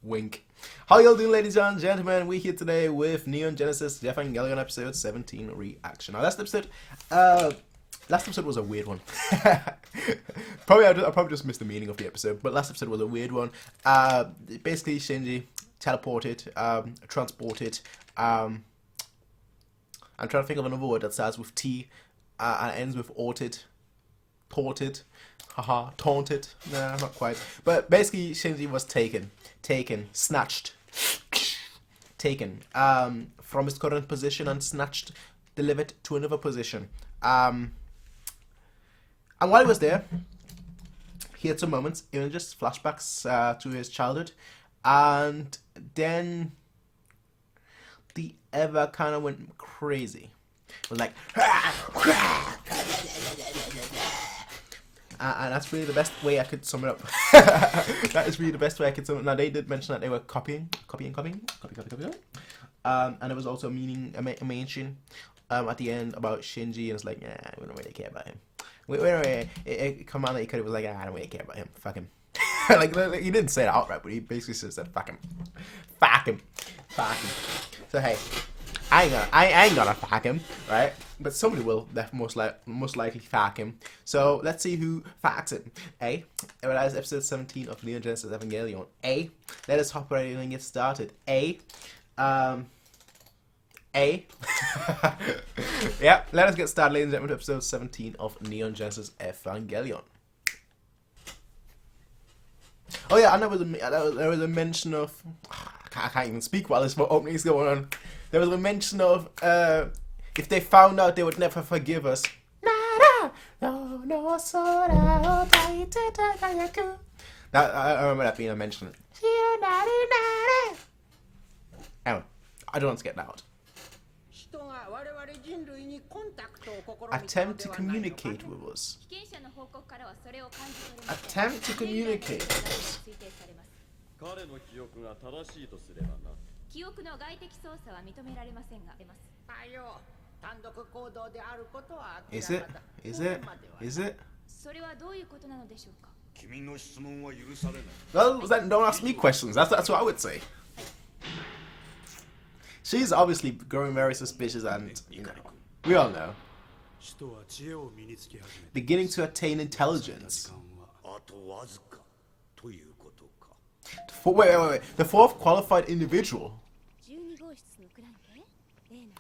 Wink. How y'all doing, ladies and gentlemen? We're here today with Neon Genesis Evangelion episode 17 reaction. Now, last episode was a weird one. I probably just missed the meaning of the episode, but last episode was a weird one. Basically, Shinji teleported, transported. I'm trying to think of another word that starts with T and ends with orted, torted. Haha, taunted. Nah, not quite. But basically, Shinji was snatched, taken from his current position and delivered to another position. And while he was there, he had some moments, even just flashbacks to his childhood, and then the Eva kind of went crazy. It was like. And that's really the best way I could sum it up. That is really the best way I could sum it up. Now, they did mention that they were copying. And there was also a mention at the end about Shinji, and it's like, yeah, we don't really care about him. Come on, he could have was like, I don't really care about him. Fuck him. like, he didn't say it outright, but he basically said, fuck him. Fuck him. Fuck him. So, hey. I ain't gonna fuck him, right? But somebody will most likely fuck him. So let's see who fucks him. That is episode 17 of Neon Genesis Evangelion. Let us hop right in and get started. Yeah, let us get started, ladies and gentlemen, to episode 17 of Neon Genesis Evangelion. Oh yeah, and there was a mention of. I can't even speak while this opening is going on. There was a mention of if they found out, they would never forgive us. Now, I remember that being a mention. Anyway, I don't want to get loud. Attempt to communicate with us. Attempt to communicate with us. Is it? Well, then don't ask me questions. That's what I would say. She's obviously growing very suspicious, and you know, we all know. Beginning to attain intelligence. Wait. The fourth qualified individual.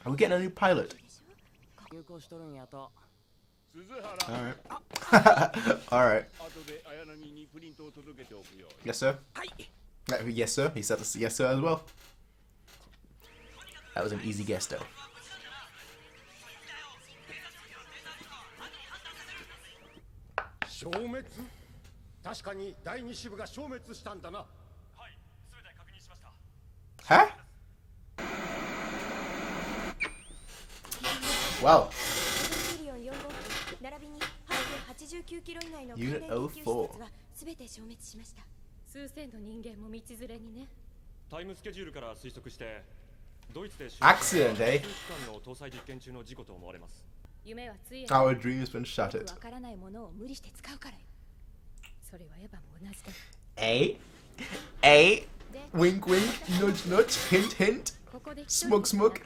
Are we getting a new pilot? Alright. Alright. Yes, sir? Yes, sir. He said yes, sir, as well. That was an easy guess, though. Huh? Well. Unit 04. Accident, eh? Our dream has been shattered. Wink, wink, nudge, nudge, hint, hint, smug, smug.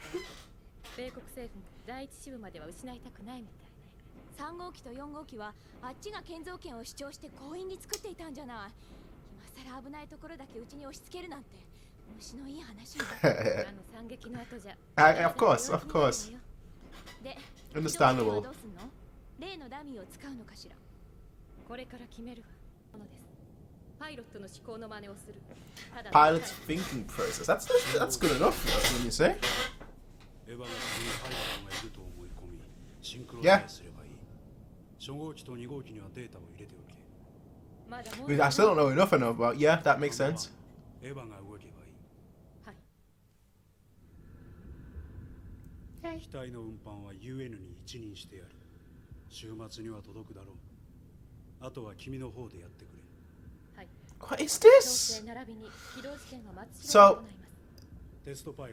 3号機と4号機はあっちが建造権を主張して強引に作っていたんじゃない。今さら危ないところだけうちに押し付けるなんて虫のいい話。惨劇の後じゃ。Of course. Understandable. 例のダミーを使うのかしら。これから決めるものです。パイロットの思考の真似をする。Pilot's thinking process. That's good enough. When you say. Yeah. I still don't know enough about. Yeah, that makes sense. What is this? So,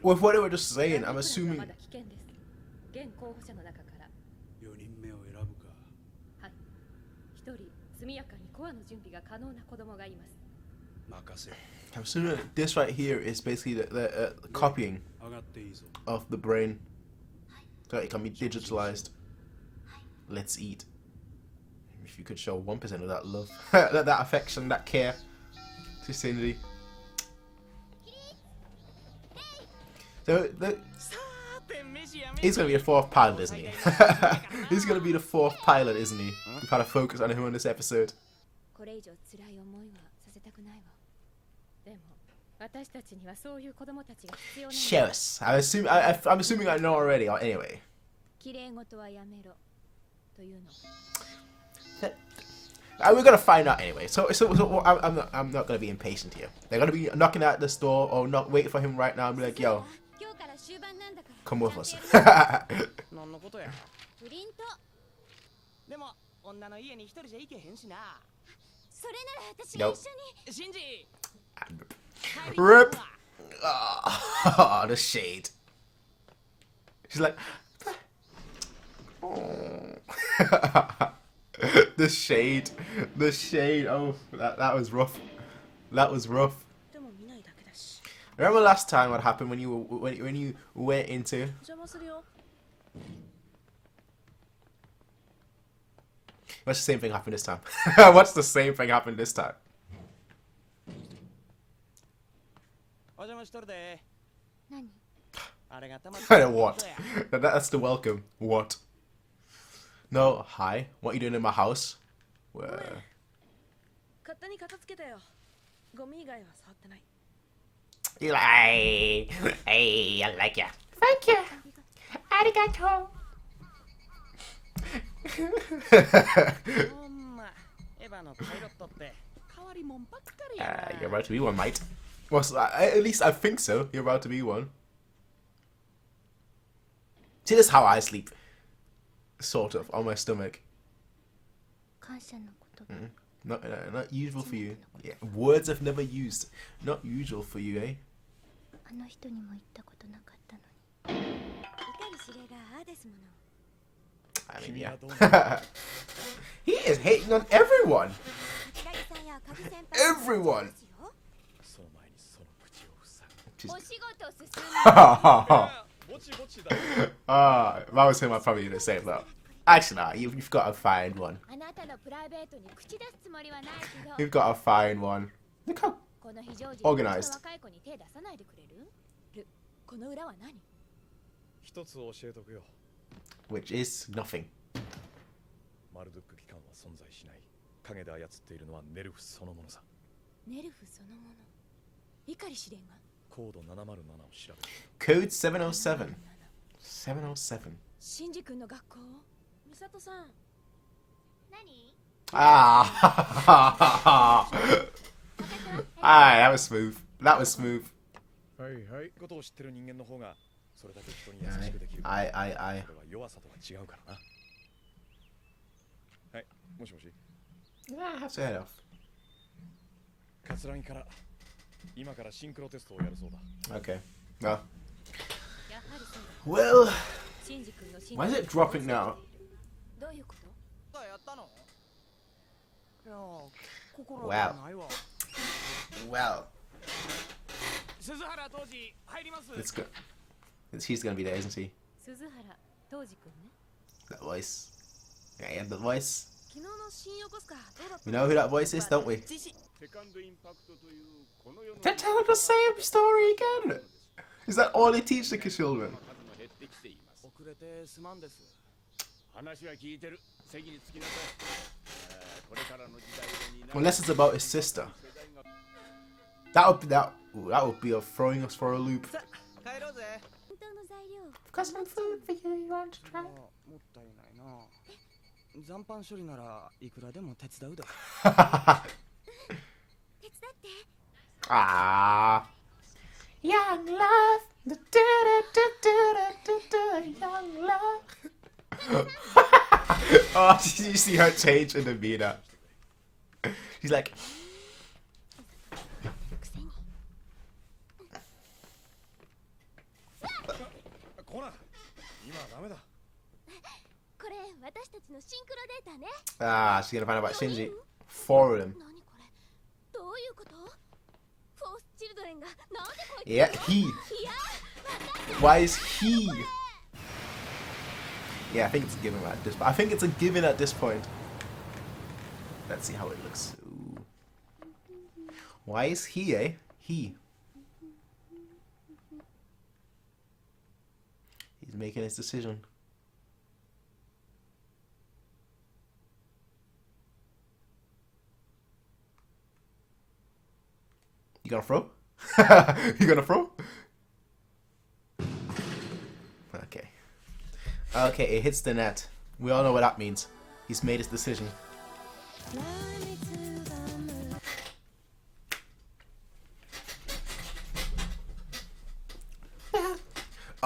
with what they were just saying, I'm assuming. I'm assuming that this right here is basically the copying of the brain, so it can be digitalized. Let's eat. If you could show 1% of that love, that affection, that care to Cindy. So he's gonna be the fourth pilot, isn't he? He's gonna be the fourth pilot, isn't he? We've had a focus on him on this episode. Show us. I'm assuming I know already. Anyway. We're gonna find out anyway. So I'm not gonna be impatient here. They're gonna be knocking at this door or not waiting for him right now and be like, yo, come with us. Nope. Rip. Oh, the shade. She's like, oh. The shade. Oh, that was rough. That was rough. Remember last time what happened when you went into? What's the same thing happened this time? What's the same thing happened this time? What? That's the welcome. What? No, hi. What are you doing in my house? Where? You're like, hey, I like ya. Thank you. Arigato. You're about to be one, mate. Well, at least I think so. You're about to be one. See, this is how I sleep. Sort of, on my stomach. Not usual for you. Yeah, words I've never used. Not usual for you, eh? I mean, yeah. He is hating on everyone. Everyone. If I was him, I'd probably do the same though. Actually, nah, you've got to find one. You've got to find one. Look how organized. Which is nothing. Code 707. 707. Ah. Ah, that was smooth. That was smooth. I have to head off. Okay. Well, why is it dropping now? Wow. Well. Let's go. He's gonna be there, isn't he? That voice. Yeah, he had the voice. We know who that voice is, don't we? They're telling the same story again! Is that all they teach the children? Unless it's about his sister. That would be throwing us for a loop. Got some food for you. You want to try? Ah, young love, young love. Oh, did you see her change in the meter? She's like. Ah, she's gonna find out about Shinji. 4 of them. んがなんでこいつ Yeah, he. いや Why is he? Yeah, I think it's a given at this. I think it's a given at this point. Let's see how it looks. Ooh. Why is he? He. He's making his decision. You gonna throw? You gonna throw? Okay. Okay, it hits the net. We all know what that means. He's made his decision.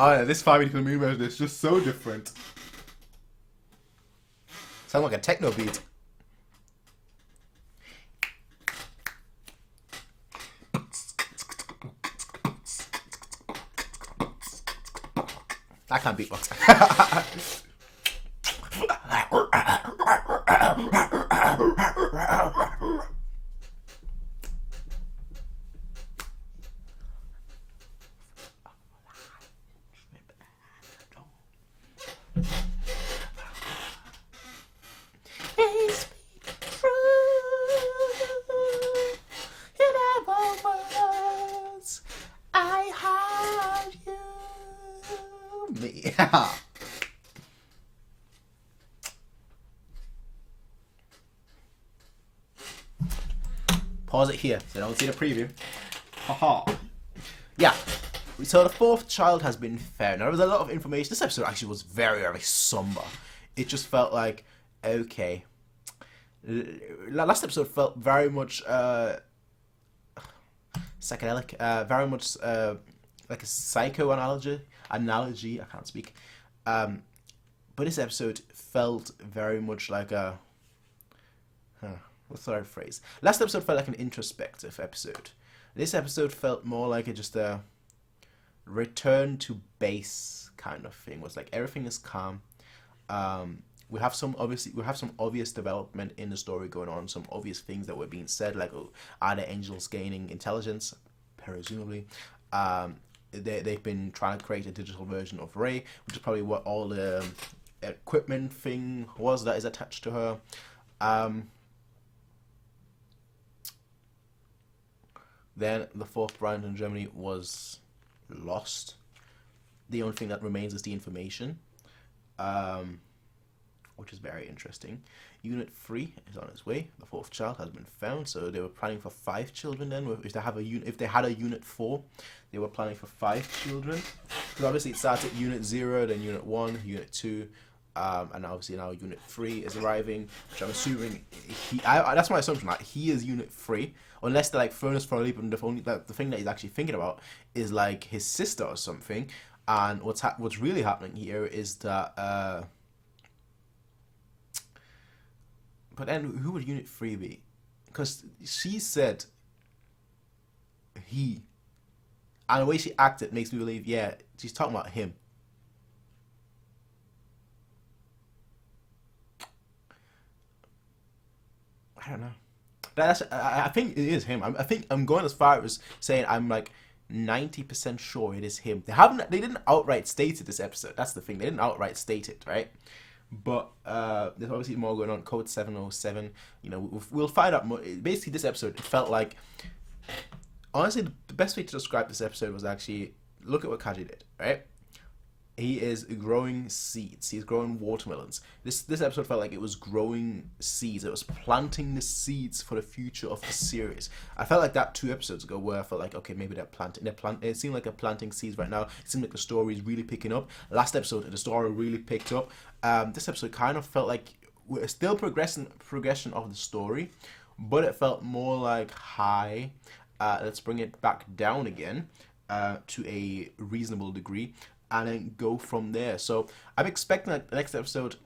Oh yeah, this 5 minute moon version is just so different. Sounds like a techno beat. I can't beatbox. Me. Pause it here so don't see the preview. Haha. Yeah. So the fourth child has been found. Now, there was a lot of information. This episode actually was very, very somber. It just felt like, okay. Last episode felt very much psychedelic. Very much like a psychoanalogy. I can't speak. But this episode felt very much like a... what's the right phrase? Last episode felt like an introspective episode. This episode felt more like just a return to base kind of thing. It was like everything is calm. We have some obvious development in the story going on. Some obvious things that were being said, like are the angels gaining intelligence? Presumably. They've been trying to create a digital version of Rey, which is probably what all the equipment thing was that is attached to her. Then the fourth brand in Germany was lost. The only thing that remains is the information, which is very interesting. Unit 3 is on its way. The fourth child has been found. So they were planning for 5 children then. If they had a Unit 4, they were planning for 5 children. Because obviously it starts at Unit 0, then Unit 1, Unit 2, and obviously now Unit 3 is arriving, which I'm assuming that's my assumption, like he is Unit 3, unless they're like thrown us for a loop and the thing that he's actually thinking about is like his sister or something. And what's really happening here is that but then who would Unit 3 be? Because she said he, and the way she acted makes me believe, yeah, she's talking about him. I don't know. I think it is him. I think I'm going as far as saying I'm like 90% sure it is him. They didn't outright state it this episode. That's the thing. They didn't outright state it, right? But there's obviously more going on. Code 707. You know, we'll find out more. Basically, this episode, it felt like, honestly, the best way to describe this episode was actually look at what Kaji did, right? He is growing seeds. He's growing watermelons. This episode felt like it was growing seeds. It was planting the seeds for the future of the series. I felt like that 2 episodes ago where I felt like, okay, maybe they're planting. It seemed like they're planting seeds right now. It seemed like the story is really picking up. Last episode, the story really picked up. This episode kind of felt like we're still progression of the story, but it felt more like high. Let's bring it back down again to a reasonable degree, and then go from there. So I'm expecting that the next episode,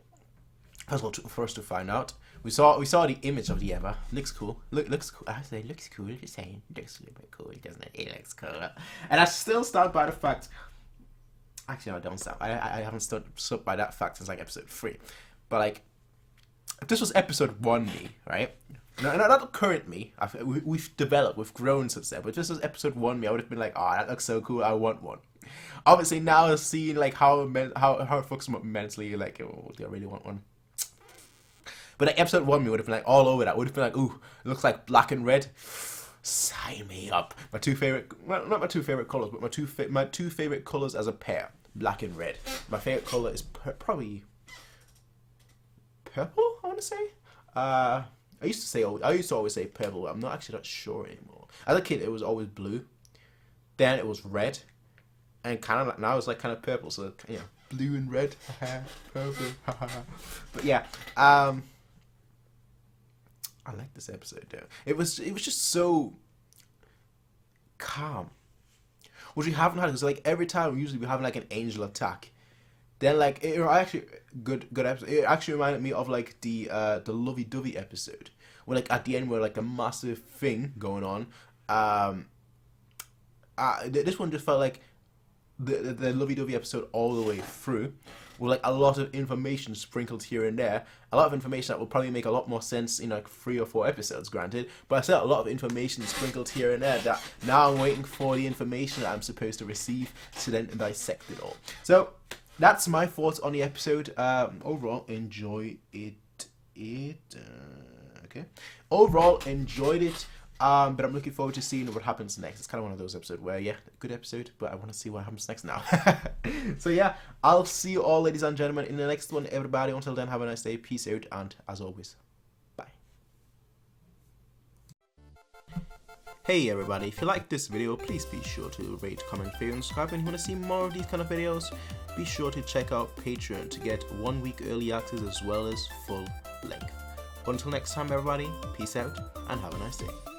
first of all, for us to find out. We saw the image of the Eva. Looks cool. Looks cool. I say looks cool. Just saying, looks a little bit cool, doesn't it? It looks cool. And I still stand by the fact. Actually, no, I don't stand. I haven't stood by that fact since like episode 3. But like, if this was episode 1 me, right? No, not the current me. We've developed, we've grown since then. But just as episode 1 me, I would have been like, oh, that looks so cool, I want one. Obviously now seeing like how it fucks them up mentally, like, oh, do I really want one? But like episode 1 me would have been like all over that. Would have been like, ooh, it looks like black and red. Sign me up. My two favorite, well, not my two favorite colors, but my two favorite colors as a pair, black and red. My favorite color is probably purple. I want to say. I used to always say purple, but I'm not sure anymore. As a kid, it was always blue. Then it was red, and kind of like now it's like kind of purple. So you know, blue and red, purple. But yeah, I like this episode though. It was just so calm, which we haven't had. Because like every time, usually we have like an angel attack. Then like it actually good episode. It actually reminded me of like the lovey-dovey episode, where like at the end where like a massive thing going on. This one just felt like the lovey-dovey episode all the way through, with like a lot of information sprinkled here and there. A lot of information that will probably make a lot more sense in like 3 or 4 episodes, granted. But I still a lot of information sprinkled here and there that now I'm waiting for the information that I'm supposed to receive to then dissect it all. So that's my thoughts on the episode. Overall, enjoy it. Okay. Overall, enjoyed it. But I'm looking forward to seeing what happens next. It's kind of one of those episodes where, yeah, good episode, but I want to see what happens next now. So yeah, I'll see you all, ladies and gentlemen, in the next one. Everybody, until then, have a nice day. Peace out, and as always, bye. Hey everybody, if you liked this video, please be sure to rate, comment, favorite, and subscribe. And if you want to see more of these kind of videos, be sure to check out Patreon to get 1 week early access as well as full length. But until next time everybody, peace out and have a nice day.